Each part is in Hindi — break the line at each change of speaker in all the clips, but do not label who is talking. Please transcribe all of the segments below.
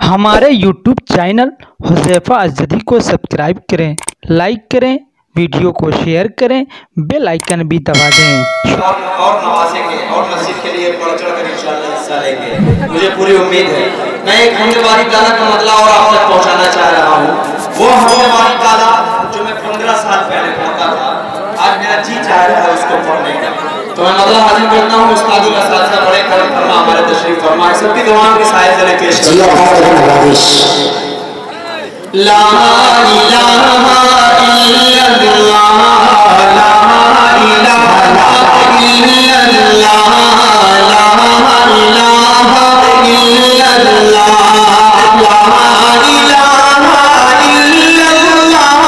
हमारे YouTube चैनल हुज़ैफ़ा अज़दी को सब्सक्राइब करें, लाइक करें, वीडियो को शेयर करें, बेल आइकन भी दबा दें।
और नवाजेंगे और मस्जिद के लिए बढ़ चढ़ कर इंशाअल्लाह हिस्सा लेंगे, मुझे पूरी उम्मीद है। मैं एक हमने वाली ताला का मतलब और आप तक पहुंचाना चाह रहा हूँ। वो हमने वाली ताला जो मैं 15 साल पहले पढ़ता था, आज मेरा जी चाह रहा है उसको पढ़ने का। तो मैं मतलब हाजिर करता हूँ उस्तादों का साथ बड़े करम फरमा हमारे तशरीफ फरमा सबकी दुआओं के साए तले पेश करता हूँ। ला इलाहा इल्लल्लाह, ला इलाहा इल्लल्लाह, ला इलाहा इल्लल्लाह, ला इलाहा इल्लल्लाह,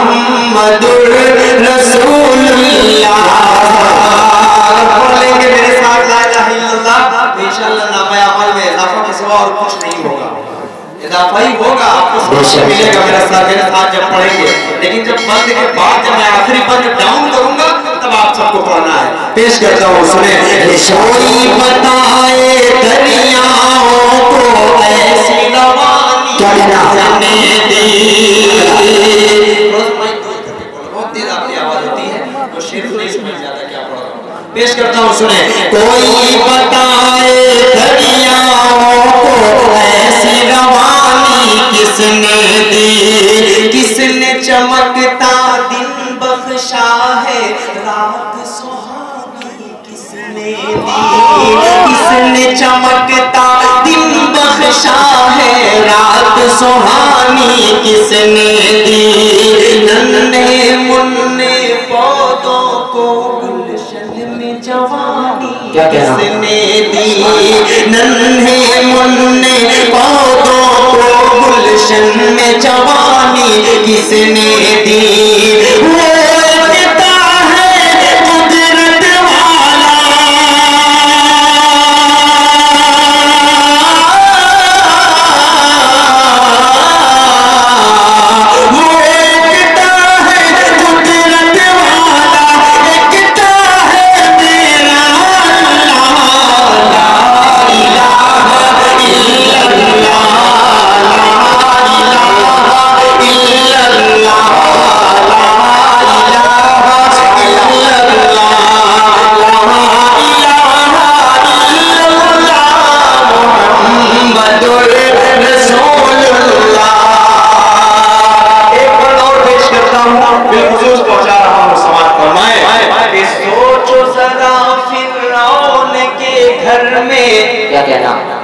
मुहम्मदुर रसूलुल्लाह। बोलेंगे मेरे साथ ला इलाहा इल्लल्लाह, इंशाअल्लाह नामे अमल में इजाफा के सिवा और कुछ नहीं होगा। इजाफा ही होगा, आपको सबसे मिलेगा मेरे साथ जब पढ़ेंगे। लेकिन जब बंद के बाद जब मैं आखिरी बंद डाउन करूंगा तब आप सबको पढ़ना है। पेश करता हूँ, सुने। कोई बताए दरियाओं को ऐसी रवानी करने दी। बहुत देर आपकी आवाज होती है तो शेर नहीं समझ जाता क्या पढ़ रहा हूँ। पेश करता हूँ, सुने। कोई बताए दरियाओं को ऐसी रवानी किसने दी, किसने चमकता दिन बख्शा है रात सुहानी किसने दी, किसने चमकता दिन बख्शा है रात सुहानी किसने दी। नन्हे मुन्ने पौधों को गुलशन में जवानी किसने दी, नन्हे मुन्ने पौधों को गुलशन में जवानी किसने दी। वो कहता है कुदरत वाला, वो कहता है कुदरत वाला, कहता है मेरा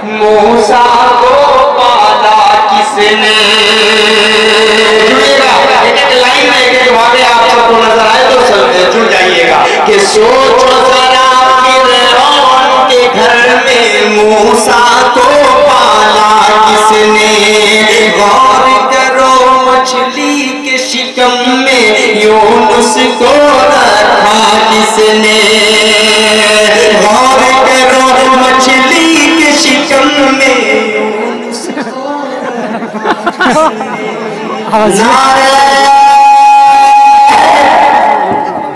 मूसा को पाला किसने। जुड़िएगा, एक एक लाइन में एक एक वाक़े आप सबको नजर आए तो जुड़ जाइएगा कि सोचो जरा फिरौन के घर में मूसा को पाला किसने। गौर करो मछली के शिकम में यूनुस को रखा किसने। गौर करो मछली के शिकम में यूनुस को नारे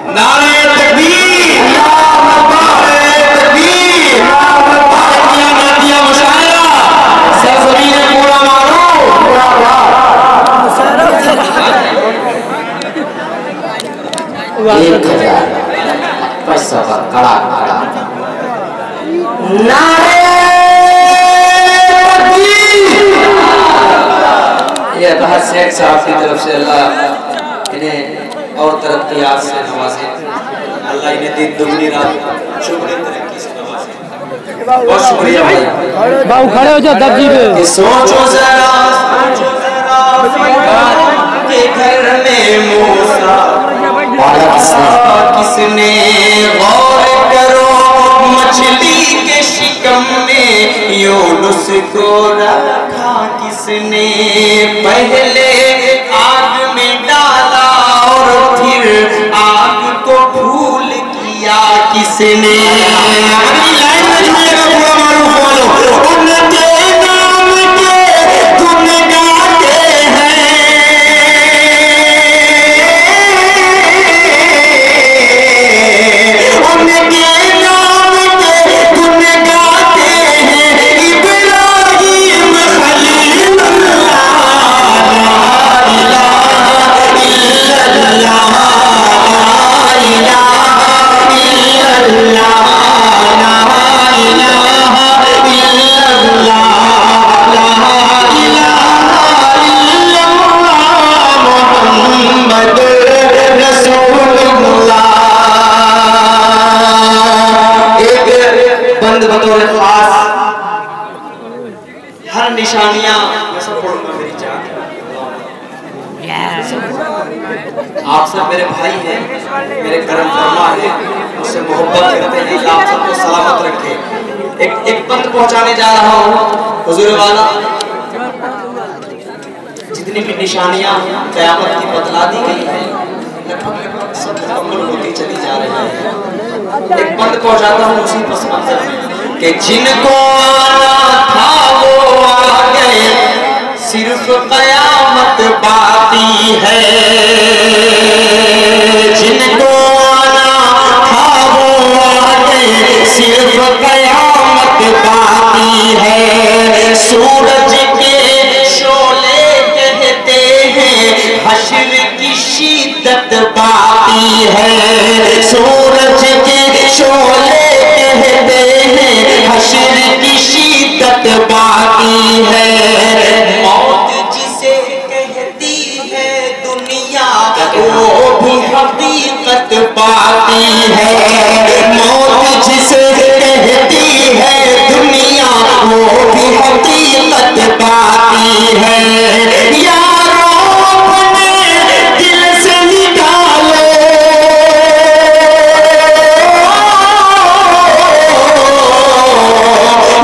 नारे तकबीर, नारे तकबीर, नादिया मुशायरा सरजमीन पूरा मारो। 1000 पैसा का कड़ा कड़ा नारे ये बहर शेख साहब की तरफ से अल्लाह इन्हें और तरक्कियात से नवाजे, अल्लाह इन्हें दिन दुगनी रात शुक्र तरक्की से नवाजे। बहुत शुक्रिया भाई।
बाबू खड़े हो जाओ दर्जी पे।
सोचो जरा के घर में मूसा किसने। गौर करो मछली के शिकम में यूनुस को रखा किसने। पहले आग में डाला और फिर आग को फूल किया किसने। अगली लाइन में जुड़ेगा पूरा मारूफ वालों। उनके नाम के गुण गाते हैं, उनके नाम के गुण गाते हैं। इब्राहिम चार निशानियां सब पढ़ूंगा मेरी जान। आप सब मेरे भाई हैं, मेरे करम फरमा है, मुझसे मोहब्बत करते हैं। अल्लाह आप सबको सलामत रखे। एक बंद पहुंचाने जा रहा हूँ हुजूर वाला। जितनी भी निशानियां क़यामत की बतला दी गई है लगभग सब मुकम्मल होती चली जा रही है। एक बंद पहुंचाता हूँ उसी पस मंजर में कि जिनको आना था वो आ गए, सिर्फ क़यामत बाकी है। जिनको आना था वो आ गए, सिर्फ क़यामत बाकी है। सूरज के शोले कहते हैं हश्र की शिद्दत बाकी है। सूरज के शोले कहते हैं हश्र की शिद्दत बाकी है। मौत जिसे कहती है दुनिया वो भी हकीकत बाकी है। मौत जिसे कहती है दुनिया वो भी हकीकत बाकी है। यारों अपने दिल से निकालो,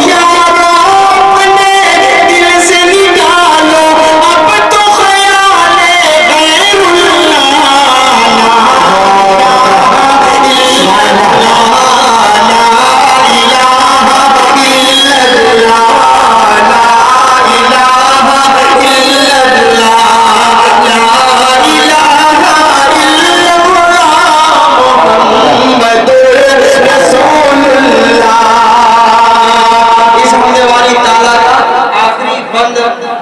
यारों अपने दिल से निकालो, अब तो ख्याले गैरुल्लाह।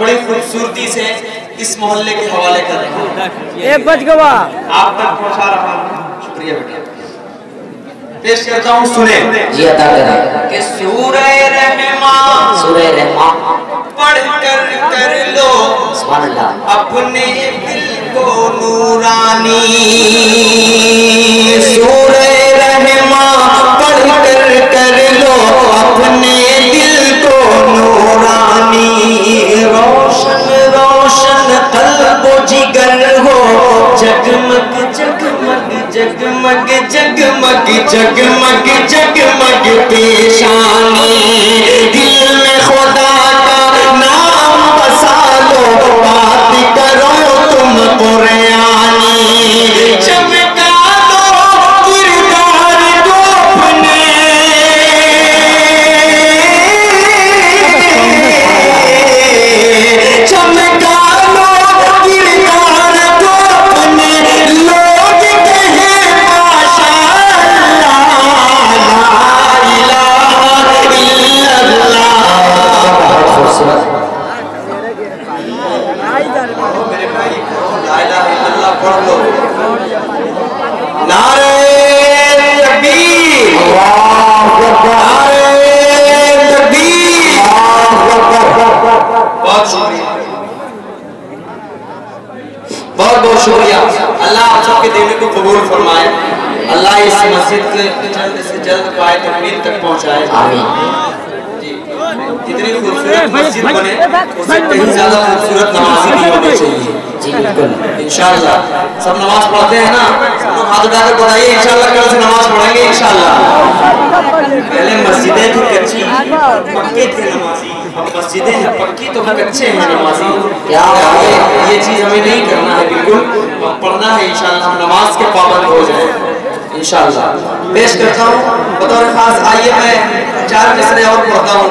बड़ी खूबसूरती से इस मोहल्ले के हवाले कर रहा हूँ।
एक बज गवा
आप तक पहुंचा रहा हूँ। शुक्रिया बेटा। पेश करता हूँ सुने
जी अता करें
कि सूरह रहमान,
सूरह रहमान
पढ़ कर लो
सुभान अल्लाह
अपने दिल को नूरानी। सूरह रहमान पढ़ कर लो अपने दिल को नूरानी। रोशन रोशन कल्बो जिगर हो, जगमग जगमग जगमग जगमग जगमग जगमग पेशानी। दिल में खुदा का नाम बसा लो, बात करो तुम कुरानी। चमका दो किरदार को अपने, चमका लो किरदार को अपने। लोग कहे माशाअल्लाह, ला इलाहा इल्लल्लाह। मेरे भाई ला इलाहा इल्लल्लाह पढ़ लो। नारे तकबीर, नारे तकबीर। बहुत शुक्रिया, बहुत बहुत शुक्रिया। अल्लाह आप सबके देने को कबूल फरमाए। अल्लाह इस मस्जिद के जल्द से जल्द पाए तकमील तक पहुंचाए।
आमीन।
जितनी खूबसूरत मस्जिद बने उससे कहीं ज्यादा खूबसूरत नमाजी भी होनी चाहिए।
जी बिल्कुल
इंशाअल्लाह। सब नमाज पढ़ते हैं ना, सब लोग हाथ उठाकर बताइए इंशाअल्लाह कल से नमाज पढ़ेंगे इंशाअल्लाह। पहले मस्जिदें थी कच्ची, पक्के थे नमाजी, अब मस्जिदें हैं पक्की तो कच्चे हैं नमाजी।
क्या
ये चीज हमें नहीं करना है, बिल्कुल पढ़ना है इंशाअल्लाह। हम नमाज के पाबंद हो जाए इंशाअल्लाह। पेश करता हूँ बतौर खास। आइए मैं 4 मिसरे और पढ़ता हूँ,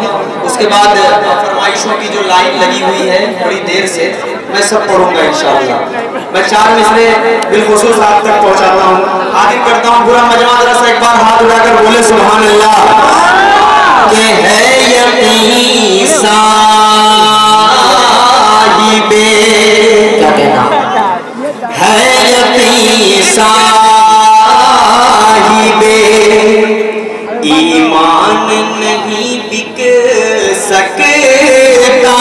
उसके बाद फरमाइशों की जो लाइन लगी हुई है बड़ी देर से मैं सब पढ़ूंगा इंशाअल्लाह। मैं 4 मिसरे बिलखुसूस आप तक पहुँचाता हूँ। हाजिर करता हूँ पूरा मजमा। जरा सा एक बार हाथ उठाकर बोले सुभान अल्लाह। के है यकीन साहिबे,
क्या कहना
है यकीन साहिबे, ईमान नहीं बिक सकता।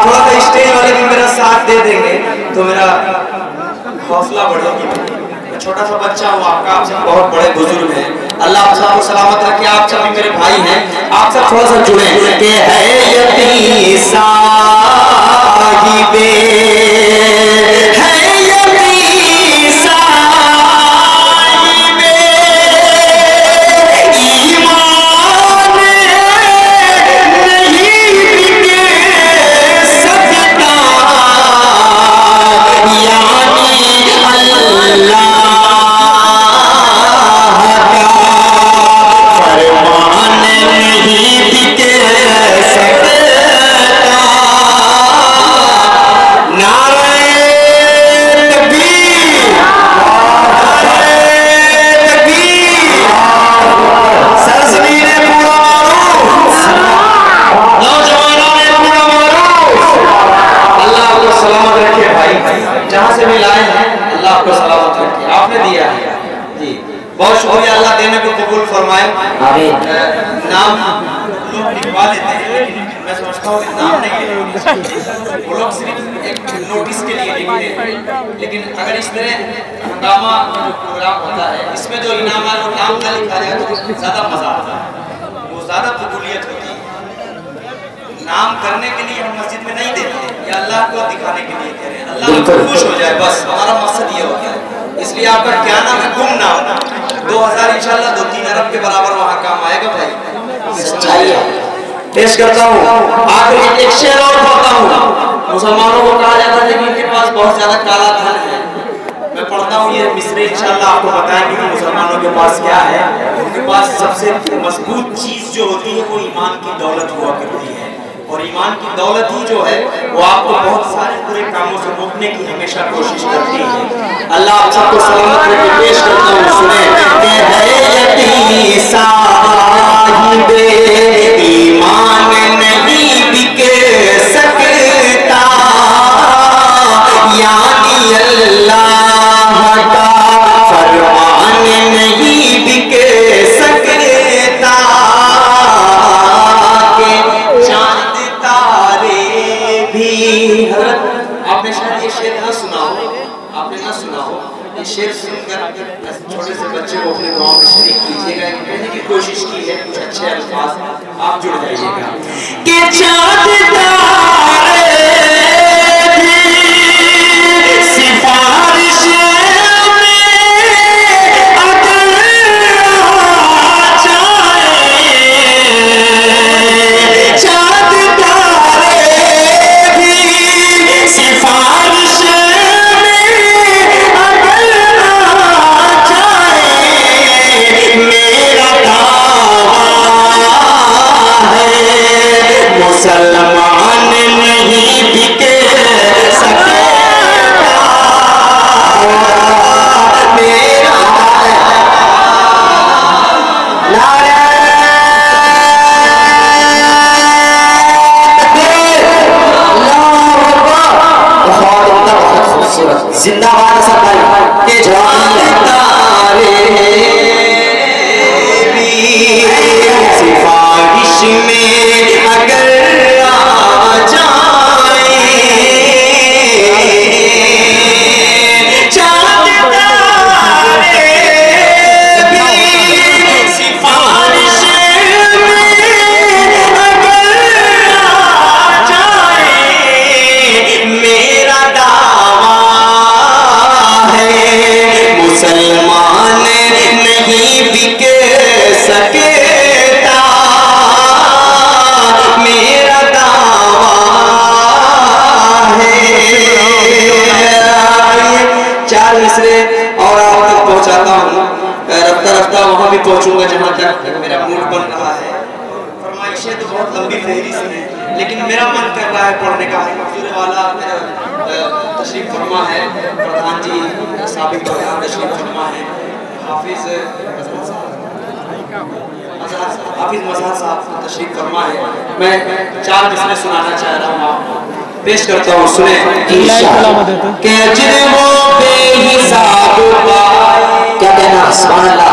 थोड़ा सा स्टेज वाले भी मेरा साथ दे देंगे तो मेरा हौसला बढ़ेगी। छोटा सा बच्चा हूँ आपका, आप सब बहुत बड़े बुजुर्ग हैं। अल्लाह आप सबको सलामत रखे। आप सभी मेरे भाई हैं। आप सब थोड़ा सा जुड़े कि है यतीम साहिबे, है यतीम साहिबे ईमान नहीं बिके सकता, यानी अल्लाह जहां से भी लाए हैं अल्लाह आपको सलामत रखे। आपने दिया है जी, बहुत शुक्रिया, अल्लाह देने को कबूल फरमाए। नाम लोग लिखवा लेते हैं लेकिन मैं समझता हूँ नाम नहीं लिखना चाहिए, वो लोग सिर्फ एक नोटिस के लिए लिखते हैं। लेकिन अगर इस तरह हंगामा प्रोग्राम होता है, इसमें जो इनाम है वो नाम ना लिखा जाए तो ज़्यादा मज़ा आता है, वो ज़्यादा कबूलियत होती है। नाम करने के लिए हम मस्जिद में नहीं देते, या अल्लाह को दिखाने के लिए दे रहे हैं, अल्लाह खुश हो जाए, बस हमारा मकसद ये होता है। इसलिए आपका क्या नाम है, गुम नाम 2000 इंशाल्लाह 2-3 अरब के बराबर वहाँ काम आएगा भाई। पेश करता हूँ आखिर एक शेर और पढ़ता हूँ। मुसलमानों को कहा जाता है कि इनके पास बहुत ज्यादा काला धन है। मैं पढ़ता हूँ ये मिसरे, इंशाल्लाह आपको बताएंगे कि मुसलमानों के पास क्या है। उनके पास सबसे मजबूत चीज जो होती है वो ईमान की दौलत हुआ करती है, और ईमान की दौलत ही जो है वो आपको बहुत सारे बुरे कामों से रोकने की हमेशा कोशिश करती है। अल्लाह आप सबको सलामत रखे। पेश करता हूँ, सुने कि है यतीम साहिबे ईमान नहीं बिके सकता, यानी अल्लाह का फरमान नहीं बिके सकता, के चांद तारे भी। आपने शायद ये शेर ना सुना हो, आपने ना सुना हो, ये शेर सुनकर छोटे से बच्चे को अपने गाँव में शरीक कीजिएगा, कहने की कोशिश की है कुछ अच्छे अल्फाज, आप जुड़ जाइएगा कि चांद तारे भी सिफारिश में अगर आ जाए, चांद तारे भी सिफारिश में अगर आ जाए, मेरा दावा है मुसलमान नहीं बिके सकता, मेरा जिंदाबाद सरदार के जवान तारे भी सिफारिश में अगर आ जाए, चांद तारे भी सिफारिश में अगर आ जाए, मेरा दावा है मुसलमान नहीं बिके सकता, मेरा दावा है। 4 मिसरे और आप तक पहुंचाता हूँ, रफ्ता रफ्ता वहां भी पहुंचूंगा जहां तक मेरा मूड बन रहा है। फरमाइशें तो बहुत लंबी फहरिस्त है, लेकिन मेरा मन कर रहा है पढ़ने का। हजूर वाला तशरीफ फरमा है, प्रधान जी साबिक तशरीफ फरमा है, हाफिज मजहर साहब तशरीफ फरमा है। मैं 4 मिसरे सुनाना चाह रहा हूँ, आप पेश करता हूँ, सुने कि अजर वो बेहिसाब क्या कहना, सुभान अल्लाह,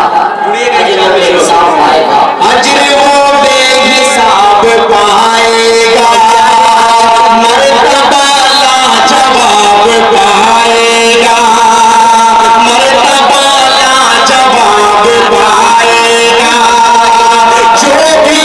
अजर वो बेहिसाब पाएगा, अजर वो बेहिसाब पाएगा, मर्तबा लाजवाब पाएगा, मर्तबा लाजवाब पाएगा, जो भी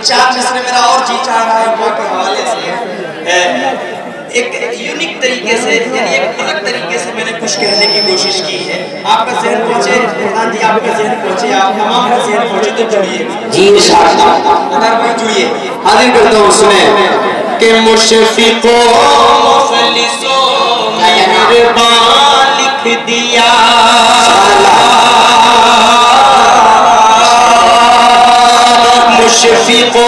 चार मिसरे मेरा और जी चाह रहा है माँ के हवाले से एक यूनिक तरीके से, यानी एक अलग तरीके से मैंने कुछ कहने की कोशिश की है। आपका ज़हन पहुंचे प्रधान जी, आपका ज़हन पहुंचे, आप तमाम का ज़हन पहुंचे तो जुड़िए
जी इंशाअल्लाह।
अगर कोई जुड़िए। हाजिर करता हूँ, सुने कि मुशफ़िक़ो मुख़लिसो मेहरबान लिख दिया, मुशफ़िक़ो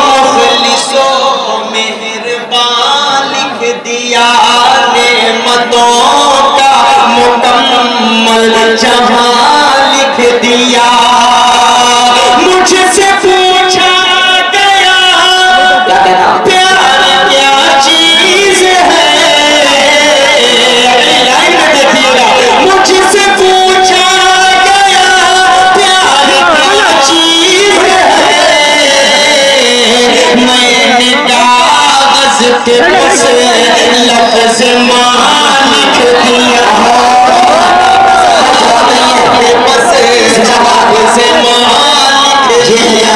मुख़लिसो मेहरबान लिख दिया, नेमतों का मुकम्मल जहां लिख दिया। मुझसे पूछा गया प्यार क्या चीज है, लाइन में देखिएगा, मुझसे पूछा गया प्यार क्या चीज है, मैंने कागज पे बस लफ्ज़ मां लिख दिया, बस लफ्ज़ मां लिख दिया,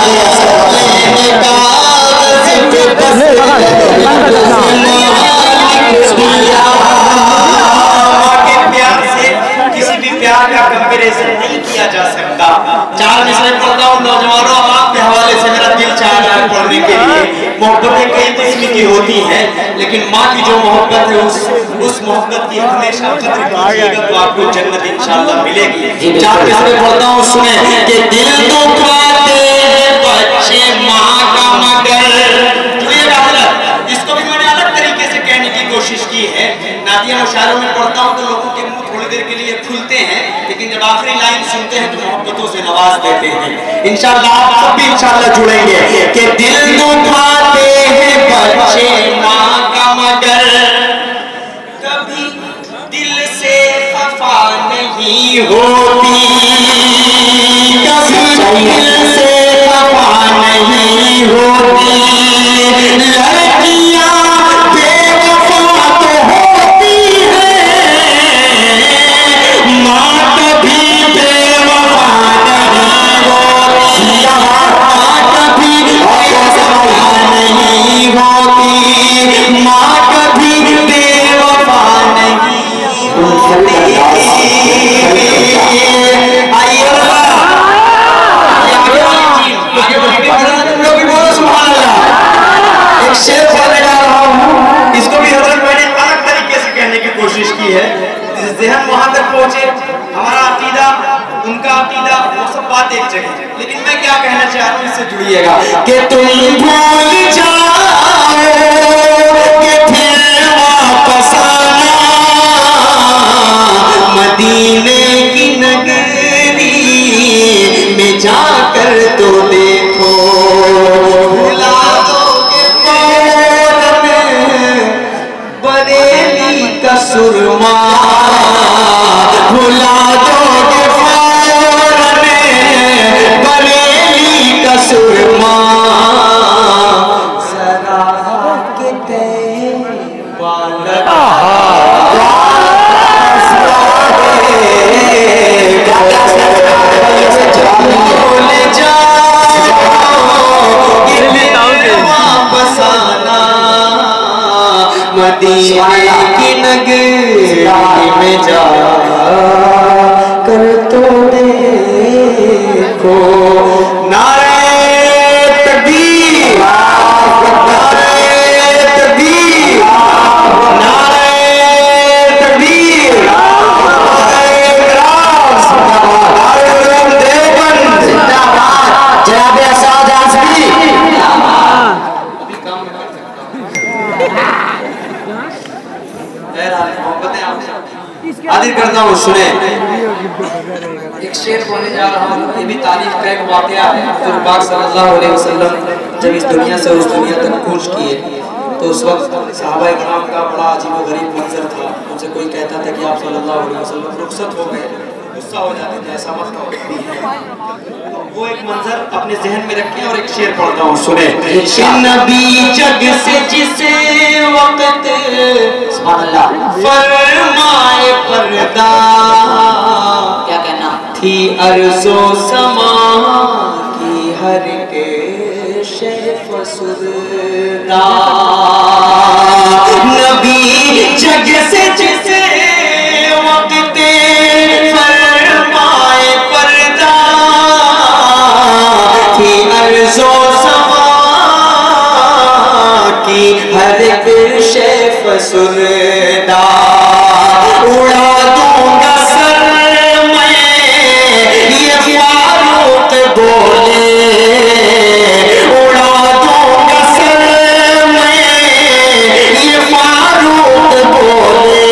मैंने कागज पे बस लफ्ज़ मां लिख दिया। माँ के प्यार से किसी भी प्यार का कंपैरिजन नहीं किया जा सकता। चार मिसरे पढ़ता हूँ नौजवानों, आपके हवाले से मेरा दिल चाह रहा है पढ़ने के लिए। मोहब्बतें कई किस्म की होती हैं, लेकिन माँ की जो मोहब्बत है उस मोहब्बत की हमेशा कदर कीजिएगा तो आपको जन्नत इंशाअल्लाह मिलेगी। चार मिसरे पढ़ता हूँ, सुने कि दिल दुखाते हैं बच्चे माँ का मगर, इसको भी मैंने अलग तरीके से कहने की कोशिश की है। नादिया मुशायरों में पढ़ता हूँ तो लोगों के मुंह थोड़ी देर के लिए खुलते हैं, लेकिन जब आखिरी लाइन सुनते हैं तो मोहब्बतों से नवाज देते हैं। इंशाअल्लाह आप सब भी इंशाअल्लाह जुड़ेंगे कि दिल दुखाते हैं बच्चे माँ का मगर, कभी दिल से खफा नहीं होती, कभी दिल से खफा नहीं होती, लड़कियां बेवफा तो होती हैं, माँ कभी बेवफा नहीं होती, माँ कभी बेवफा नहीं होती, माँ कभी बेवफा नहीं होती। आइए आगे बढ़ेंगे, सुभान अल्लाह। एक शेर पढ़ने जा रहा हूँ, इसको भी हज़रत मैंने अलग तरीके से कहने की कोशिश की है, ज़हन वहां तक पहुंचे। हमारा अकीदा उनका अकीदा वो सब बात एक जगह, लेकिन मैं क्या कहना चाह रहा हूँ इससे जुड़िएगा कि तुम भूल जाओ कि फिर वापस आना, मदीने की नगरी में जाकर तो देखो, भुला दोगे बरेली का सुरमा, भुला दोगे बरेली का सुरमा, जरा के मदीने की नगरी में जा कर तो देखो, नारे तकबीर, नारे तकबीर, नारे तकबीर, नारे इकराम, नारे देवबंद जिंदाबाद, जनाब आजाद आजमी। हाजिर करता हूँ, सुने एक शेर बोलने जा रहा हूँ, ये भी तारीफ का एक वाकया है। हुज़ूर पाक सल्लल्लाहु अलैहि वसल्लम जब इस दुनिया से उस दुनिया तक कूच किए तो उस वक्त सहाबा इकराम का बड़ा अजीब-ओ-गरीब मंजर था। उनसे कोई कहता था कि आप सल्लल्लाहु अलैहि वसल्लम रुखसत हो गए, गुस्सा हो जाते थे, ऐसा मत कहो। वो एक मंजर अपने ज़हन में रखें और एक शेर पढ़ता हूँ, सुने। नबी जग से जिसे वक्त फरमाए पर्दा,
क्या कहना
थी अर्ज़ो समा की हर के फसुरदा नबी जग से जिसे वक्त फरमाए पर्दा थी अर्ज़ो समा की हर पेशे फसुरदा उड़ा दूंगा सर मैं ये फारूक बोले उड़ा दूंगा सर मैं ये फारूक बोले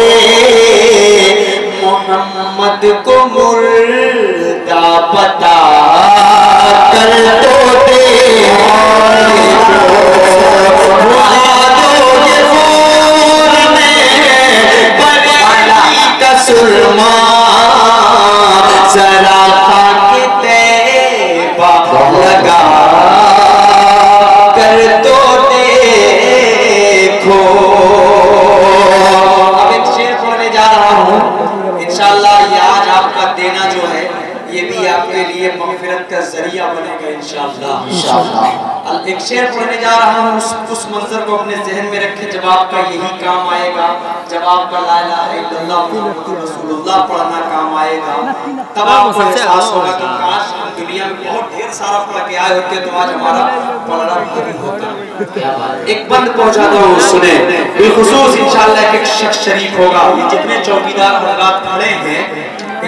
मोहम्मद को मुर्दा पता कर तो दे सुरमा जरा खाके तैबा लगा कर तो देखो। अब एक शेर पढ़ने जा रहा हूँ इंशाअल्लाह। ये आज आपका देना जो है ये भी आपके लिए मग़फ़िरत का जरिया बनेगा इंशाअल्लाह। एक शेर पढ़ने जा रहा हूँ, उस मंजर को अपने जहन में रखें जब आपका यही काम आएगा, जब आपका ला इलाहा इल्लल्लाह मुहम्मदुर रसूलुल्लाह पढ़ना काम आएगा, तब आपको एहसास होगा कि काश हम दुनिया में बहुत ढेर सारा पढ़ के आए होते तो आज हमारा पढ़ना भी होता। एक बंद पहुंचाता हूँ, सुने बिलखुसूस इंशाअल्लाह एक शख्स शरीक होगा। ये जितने चौकीदार हज़रात खड़े हैं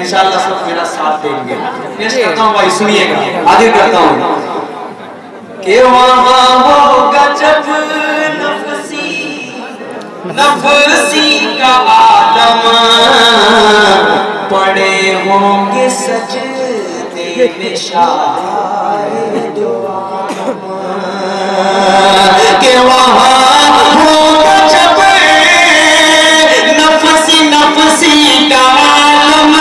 इंशाअल्लाह सब मेरा साथ देंगे। पेश करता हूँ भाई, सुनिएगा, हाजिर करता हूँ कि वहाँ होगा जब नफसी का आलम पड़े होंगे सजदे में शायद आलम कि वहाँ होगा जब नफसी का आलम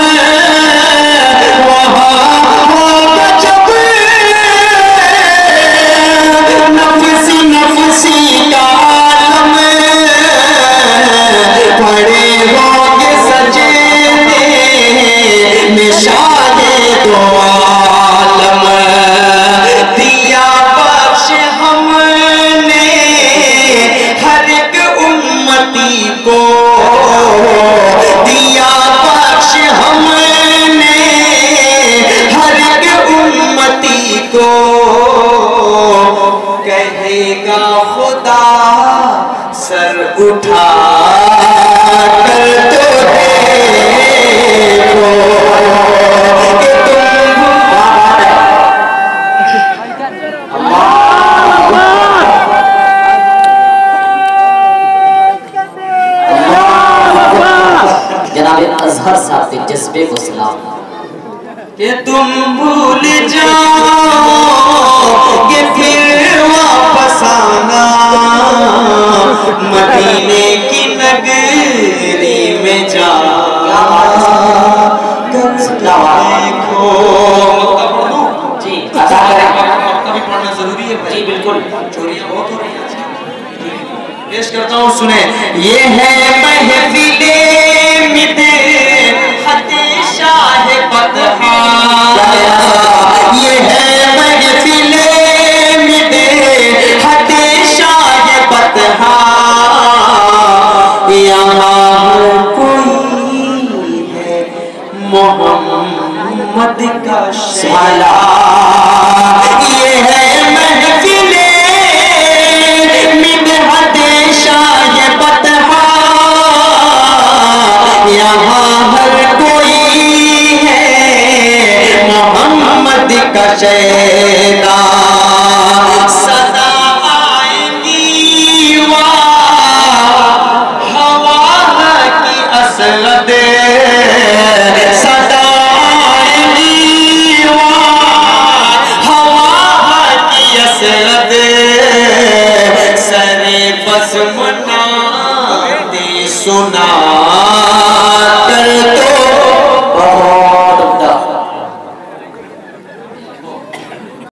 वहाँ होगा जब नफसी का आलम पड़े होंगे सजदे में शायद आलम दिया बख्श हमने हर एक उम्मती को दिया बख्श हमने हर एक उम्मती को कहेगा खुदा सर उठा कर तो देखो कि
जनाब अजहर साहब के जज्बे को सलाम
कि तुम भूल जाओगे फिर वापस आना मदीने की नगरी में जा देखो।
जी
भी पढ़ना जरूरी है जी, बिल्कुल चोरियां बहुत हो रही हैं। पेश करता हूँ, सुने। ये है महफिले शाह बतहा, ये है महफिले शाह बतहा, यहाँ कोई है मोहम्मद का शाला। ये है महफिले शाह बतहा, यहाँ हर कोई है मोहम्मद का शे